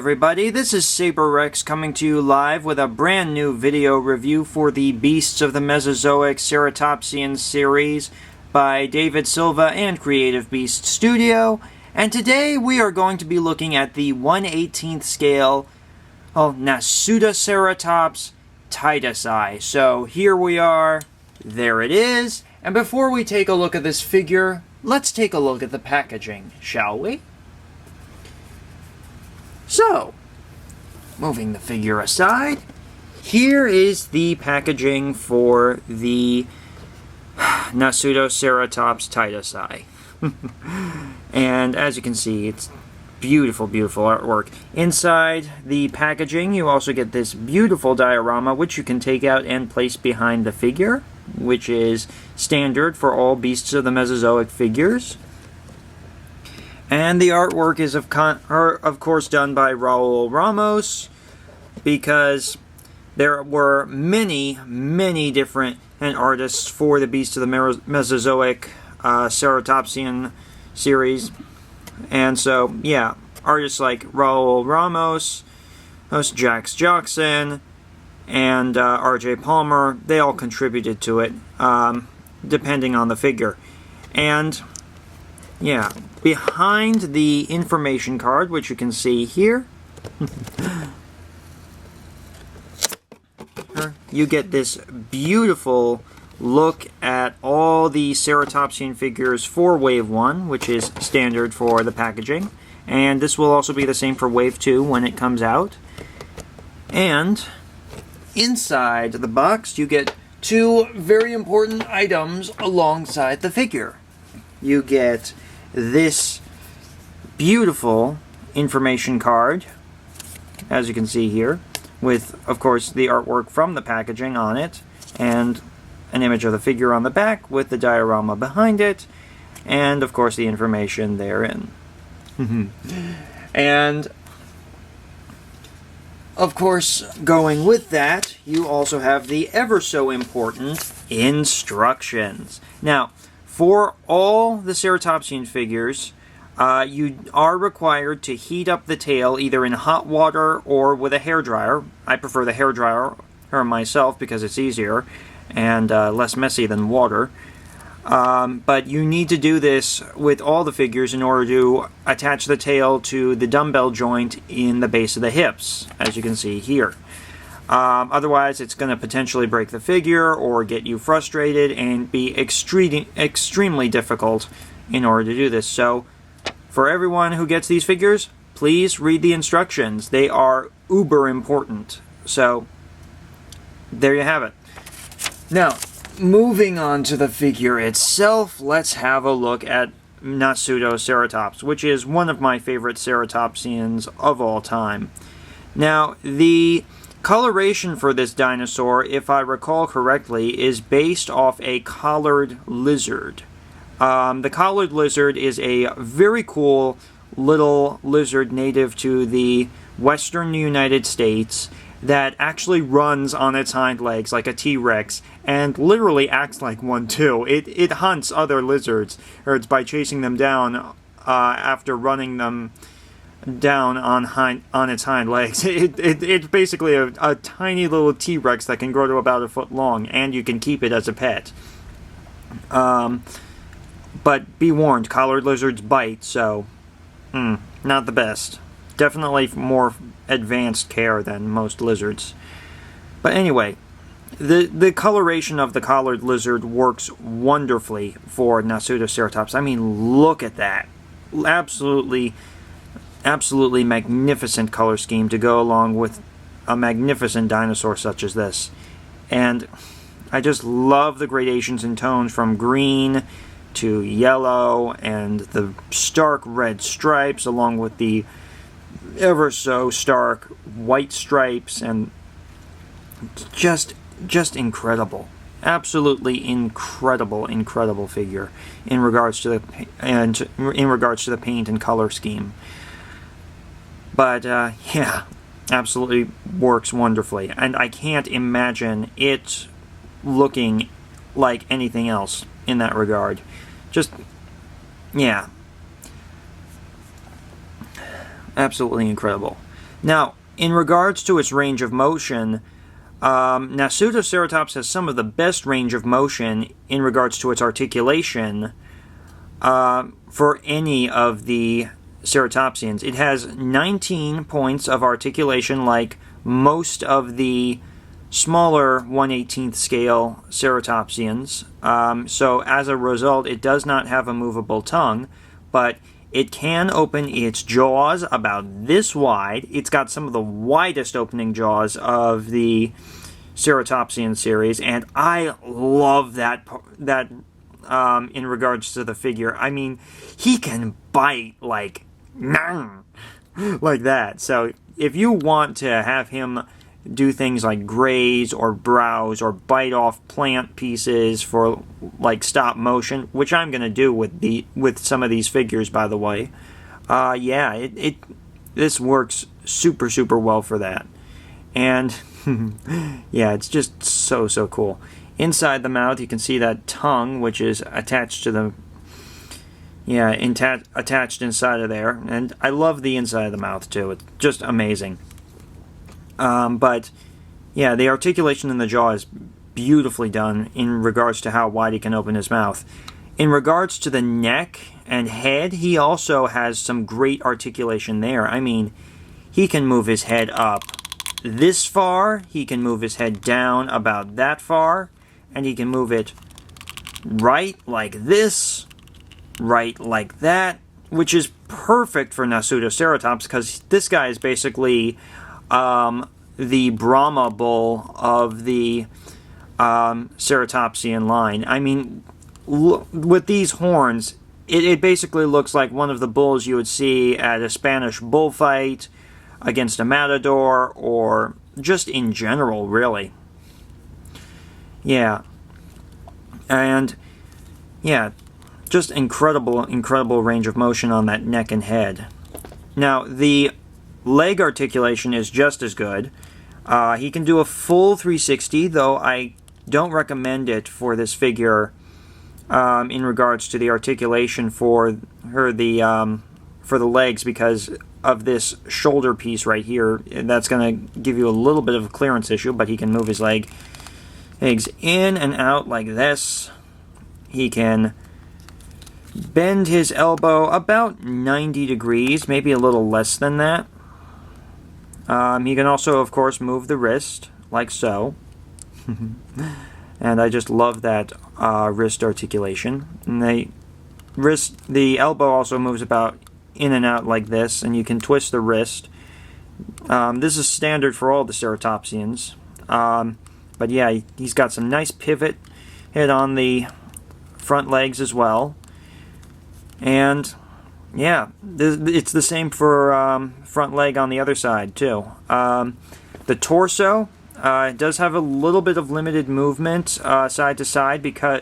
everybody, this is Saber Rex coming to you live with a brand new video review for the Beasts of the Mesozoic Ceratopsians Series by David Silva and Creative Beast Studio. And today we are going to be looking at the 1/18th scale of Nasutoceratops titusi. So here we are, there it is. And before we take a look at this figure, let's take a look at the packaging, shall we? So, moving the figure aside, here is the packaging for the Nasutoceratops titusi. And as you can see, it's beautiful, beautiful artwork. Inside the packaging, you also get this beautiful diorama, which you can take out and place behind the figure, which is standard for all Beasts of the Mesozoic figures. And the artwork is, of course, done by Raul Ramos, because there were many, many different artists for the Beasts of the Mesozoic Ceratopsian series. And so, yeah, artists like Raul Ramos, Jax Jackson, and R.J. Palmer, they all contributed to it, depending on the figure. And, yeah, behind the information card, which you can see here, you get this beautiful look at all the Ceratopsian figures for Wave 1, which is standard for the packaging. And this will also be the same for Wave 2 when it comes out. And inside the box, you get two very important items alongside the figure. You get this beautiful information card, as you can see here, with, of course, the artwork from the packaging on it, and an image of the figure on the back with the diorama behind it, and, of course, the information therein. And, of course, going with that, you also have the ever so important instructions. Now, for all the Ceratopsian figures, you are required to heat up the tail either in hot water or with a hairdryer. I prefer the hairdryer myself because it's easier and less messy than water. But you need to do this with all the figures in order to attach the tail to the dumbbell joint in the base of the hips, as you can see here. Otherwise, it's going to potentially break the figure or get you frustrated and be extremely difficult in order to do this. So, for everyone who gets these figures, please read the instructions. They are uber important. So, there you have it. Now, moving on to the figure itself, let's have a look at Nasutoceratops, which is one of my favorite Ceratopsians of all time. Now, the coloration for this dinosaur, if I recall correctly, is based off a collared lizard. The collared lizard is a very cool little lizard native to the western United States that actually runs on its hind legs like a T-Rex and literally acts like one too. It hunts other lizards by chasing them down after running them down on its hind legs. It's basically a tiny little T-Rex that can grow to about a foot long, and you can keep it as a pet. But be warned, collared lizards bite, so not the best. Definitely more advanced care than most lizards. But anyway, the coloration of the collared lizard works wonderfully for Nasutoceratops. I mean, look at that. Absolutely magnificent color scheme to go along with a magnificent dinosaur such as this. And I just love the gradations in tones from green to yellow and the stark red stripes along with the ever so stark white stripes, and just incredible. Absolutely incredible figure in regards to the paint and color scheme. But yeah, absolutely works wonderfully, and I can't imagine it looking like anything else in that regard. Just, yeah, absolutely incredible. Now, in regards to its range of motion, Nasutoceratops has some of the best range of motion in regards to its articulation for any of the ceratopsians. It has 19 points of articulation like most of the smaller 1/18th scale ceratopsians. So as a result, it does not have a movable tongue, but it can open its jaws about this wide. It's got some of the widest opening jaws of the Ceratopsians series, and I love that in regards to the figure. I mean, he can bite like that. So if you want to have him do things like graze or browse or bite off plant pieces for like stop motion, which I'm going to do with some of these figures, by the way. Yeah, this works super well for that. And yeah, it's just so cool. Inside the mouth, you can see that tongue, which is attached to the attached inside of there. And I love the inside of the mouth too. It's just amazing. But yeah, the articulation in the jaw is beautifully done in regards to how wide he can open his mouth. In regards to the neck and head, he also has some great articulation there. I mean, he can move his head up this far, he can move his head down about that far, and he can move it right like this, right like that, which is perfect for Nasutoceratops because this guy is basically the Brahma bull of the Ceratopsian line. I mean, with these horns, it basically looks like one of the bulls you would see at a Spanish bullfight against a matador, or just in general, really. Yeah. And, yeah, just incredible range of motion on that neck and head. Now, the leg articulation is just as good. He can do a full 360, though I don't recommend it for this figure in regards to the articulation for the legs, because of this shoulder piece right here. That's going to give you a little bit of a clearance issue, but he can move his legs in and out like this. He can bend his elbow about 90 degrees, maybe a little less than that. He can also, of course, move the wrist, like so. And I just love that wrist articulation. And the elbow also moves about in and out like this, and you can twist the wrist. This is standard for all the Ceratopsians. But yeah, he's got some nice pivot hit on the front legs as well. And yeah, it's the same for front leg on the other side too. The torso does have a little bit of limited movement side to side because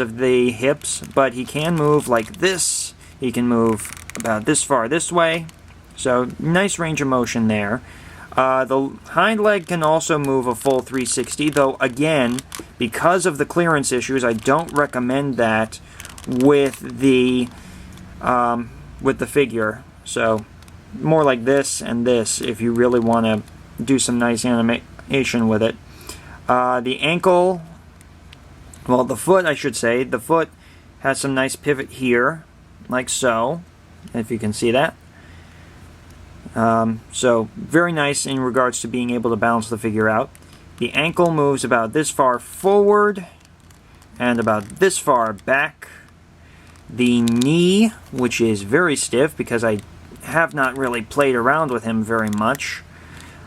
of the hips, but he can move like this. He can move about this far this way, so nice range of motion there. The hind leg can also move a full 360, though again, because of the clearance issues, I don't recommend that with the figure. So more like this and this if you really want to do some nice animation with it. The ankle, well, the foot, I should say, the foot has some nice pivot here, like so, if you can see that. So very nice in regards to being able to balance the figure out. The ankle moves about this far forward and about this far back. The knee, which is very stiff because I have not really played around with him very much,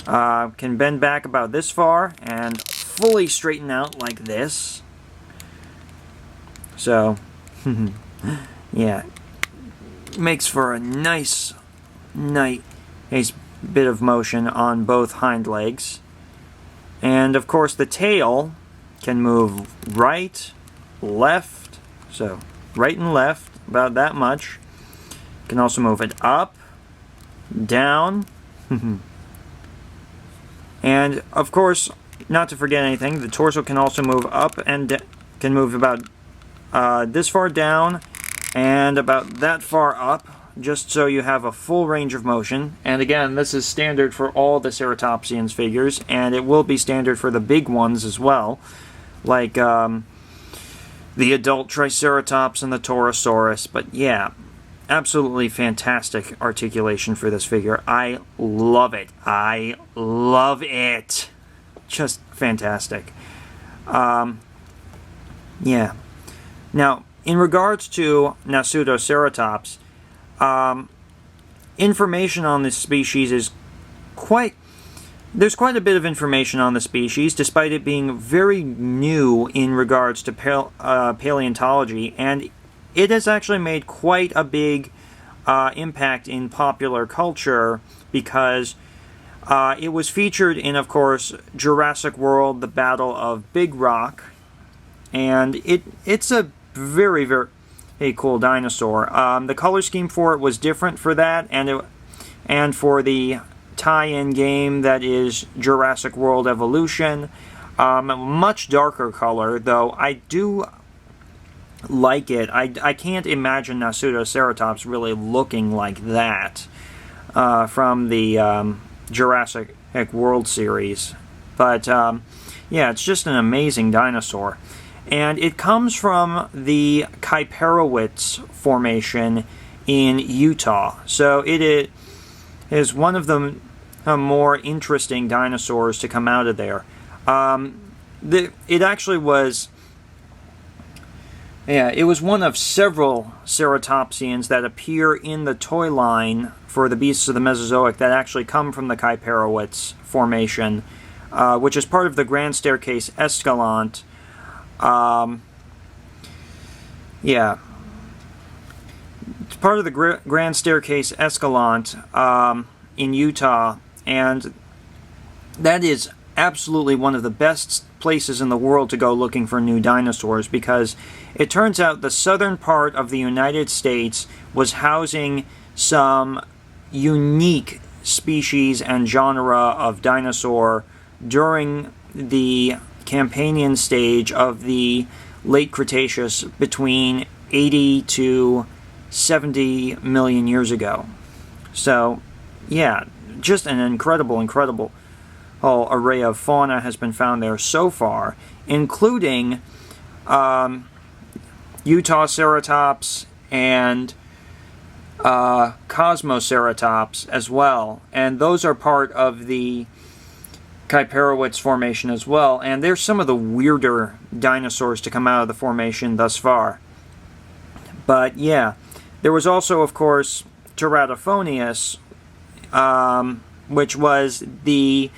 can bend back about this far and fully straighten out like this. So, yeah, makes for a nice bit of motion on both hind legs. And of course the tail can move right, left, so right and left, about that much. Can also move it up, down, and of course, not to forget anything, the torso can also move up and can move about this far down and about that far up just so you have a full range of motion. And again, this is standard for all the Ceratopsians figures, and it will be standard for the big ones as well, like the adult Triceratops and the Torosaurus. But yeah, absolutely fantastic articulation for this figure. I love it. I love it. Just fantastic. Yeah. Now, in regards to Nasutoceratops, information on this species is there's quite a bit of information on the species, despite it being very new in regards to paleontology, and it has actually made quite a big impact in popular culture because it was featured in, of course, Jurassic World: The Battle of Big Rock, and it's a very, very cool dinosaur. The color scheme for it was different for that, and for the tie-in game that is Jurassic World Evolution, a much darker color, though I do like it. I can't imagine Nasutoceratops really looking like that from the Jurassic World series. But yeah, it's just an amazing dinosaur. And it comes from the Kaiparowits Formation in Utah. So it is one of the more interesting dinosaurs to come out of there. It actually was... Yeah, it was one of several Ceratopsians that appear in the toy line for the Beasts of the Mesozoic that actually come from the Kaiparowits Formation, which is part of the Grand Staircase Escalante. Yeah, it's part of the Grand Staircase Escalante in Utah, and that is absolutely one of the best places in the world to go looking for new dinosaurs, because it turns out the southern part of the United States was housing some unique species and genre of dinosaur during the Campanian stage of the late Cretaceous, between 80 to 70 million years ago. So yeah, just an incredible array of fauna has been found there so far, including Utahceratops and Cosmoceratops as well, and those are part of the Kaiparowits Formation as well, and they're some of the weirder dinosaurs to come out of the formation thus far. But yeah, there was also, of course, Teratophonius, which was the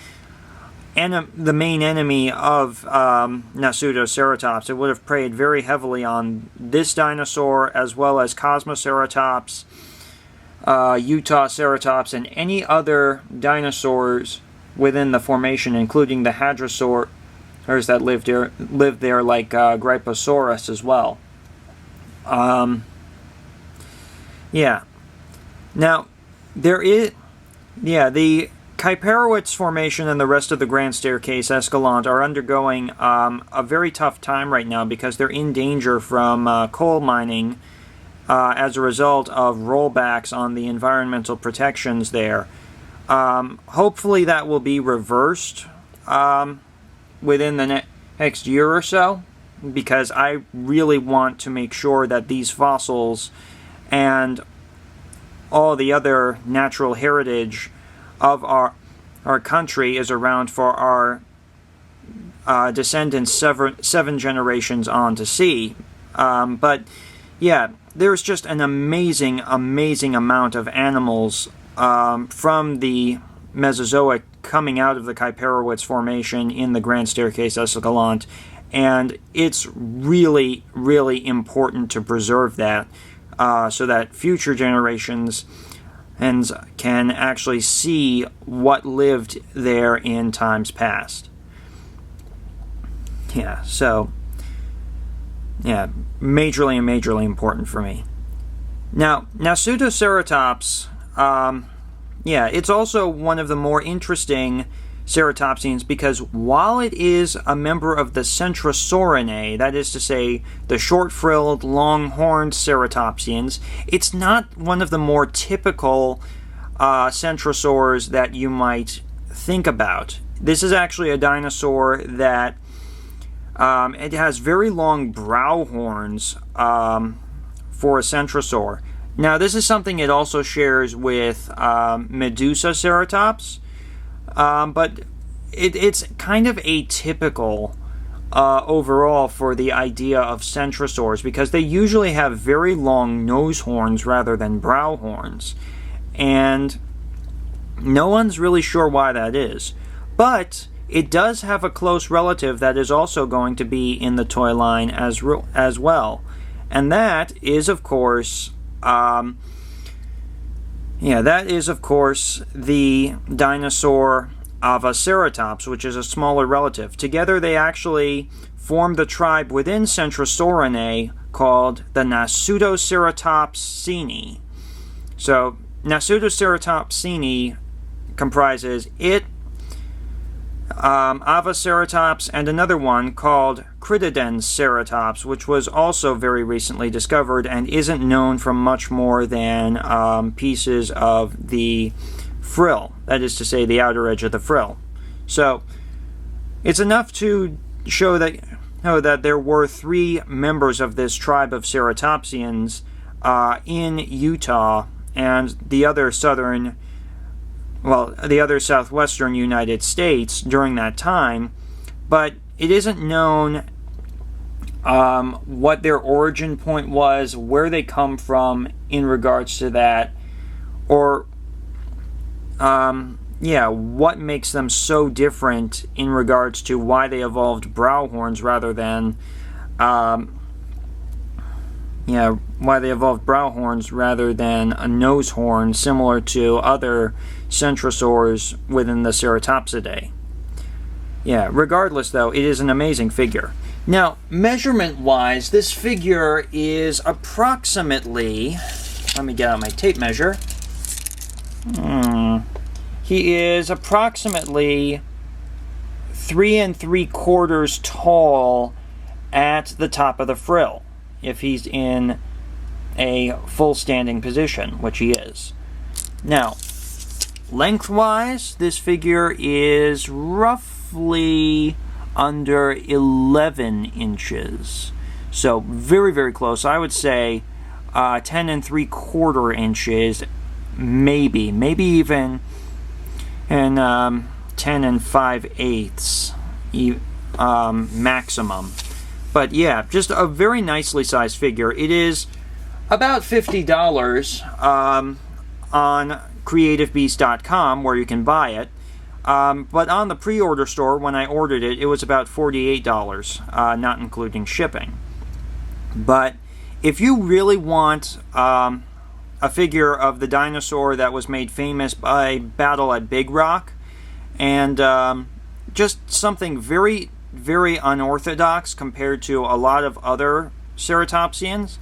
main enemy of Nasutoceratops. It would have preyed very heavily on this dinosaur, as well as Cosmoceratops, Utahceratops, and any other dinosaurs within the formation, including the hadrosaurs that lived there, like Gryposaurus as well. Yeah. Now, the Kaiparowits Formation and the rest of the Grand Staircase Escalante are undergoing a very tough time right now because they're in danger from coal mining as a result of rollbacks on the environmental protections there. Hopefully that will be reversed within the next year or so, because I really want to make sure that these fossils and all the other natural heritage of our country is around for our descendants seven generations on to see. But yeah, there's just an amazing amount of animals from the Mesozoic coming out of the Kaiparowits Formation in the Grand Staircase Escalante, and it's really important to preserve that so that future generations can actually see what lived there in times past. Yeah, so yeah, majorly important for me. Now, Nasutoceratops, yeah, it's also one of the more interesting Ceratopsians because while it is a member of the Centrosaurinae, that is to say, the short-frilled, long-horned Ceratopsians, it's not one of the more typical centrosaurs that you might think about. This is actually a dinosaur that it has very long brow horns for a centrosaur. Now, this is something it also shares with Medusaceratops, but it's kind of atypical overall for the idea of centrosaurs because they usually have very long nose horns rather than brow horns. And no one's really sure why that is. But it does have a close relative that is also going to be in the toy line as well. And that is, of course, the dinosaur Avaceratops, which is a smaller relative. Together they actually form the tribe within Centrosaurinae called the Nasutoceratops titusi. So, Nasutoceratops titusi comprises it, Avaceratops, and another one called Ceratops, which was also very recently discovered and isn't known from much more than pieces of the frill, that is to say, the outer edge of the frill. So, it's enough to show that there were 3 members of this tribe of Ceratopsians in Utah and the other southwestern United States during that time, but it isn't known what their origin point was, where they come from in regards to that, or what makes them so different in regards to why they evolved brow horns rather than a nose horn similar to other centrosaurs within the Ceratopsidae. Regardless though, it is an amazing figure. Now, measurement-wise, this figure is approximately, let me get out my tape measure. He is approximately 3 3/4 tall at the top of the frill, if he's in a full standing position, which he is. Now, lengthwise, this figure is roughly under 11 inches. So very, very close. I would say 10 3/4 inches, maybe even, and 10 5/8 maximum. But yeah, just a very nicely sized figure. It is about $50 on CreativeBeast.com where you can buy it. But on the pre-order store, when I ordered it, it was about $48, not including shipping. But if you really want a figure of the dinosaur that was made famous by Battle at Big Rock, and just something very, very unorthodox compared to a lot of other Ceratopsians,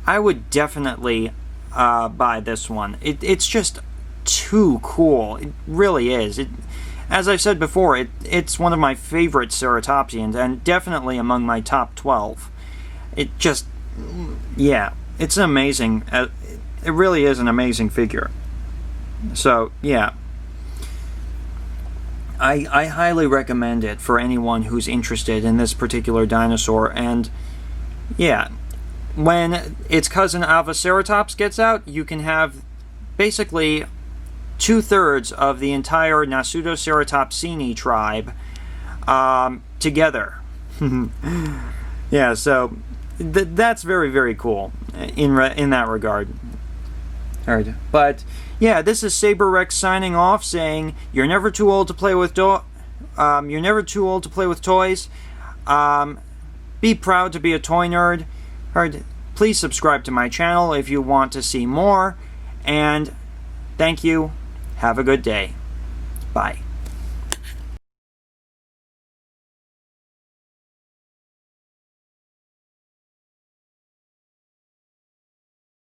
I would definitely buy this one. It's just too cool. It really is. As I said before, it's one of my favorite Ceratopsians, and definitely among my top 12. It just, it's an amazing, it really is an amazing figure. So, yeah. I highly recommend it for anyone who's interested in this particular dinosaur, and yeah, when its cousin Avaceratops gets out, you can have basically 2/3 of the entire Nasutoceratopsini tribe together. Yeah, so that's very, very cool in that regard. All right, but yeah, this is Saber Rex signing off, saying you're never too old to play with toys. Be proud to be a toy nerd. All right, please subscribe to my channel if you want to see more, and thank you. Have a good day. Bye.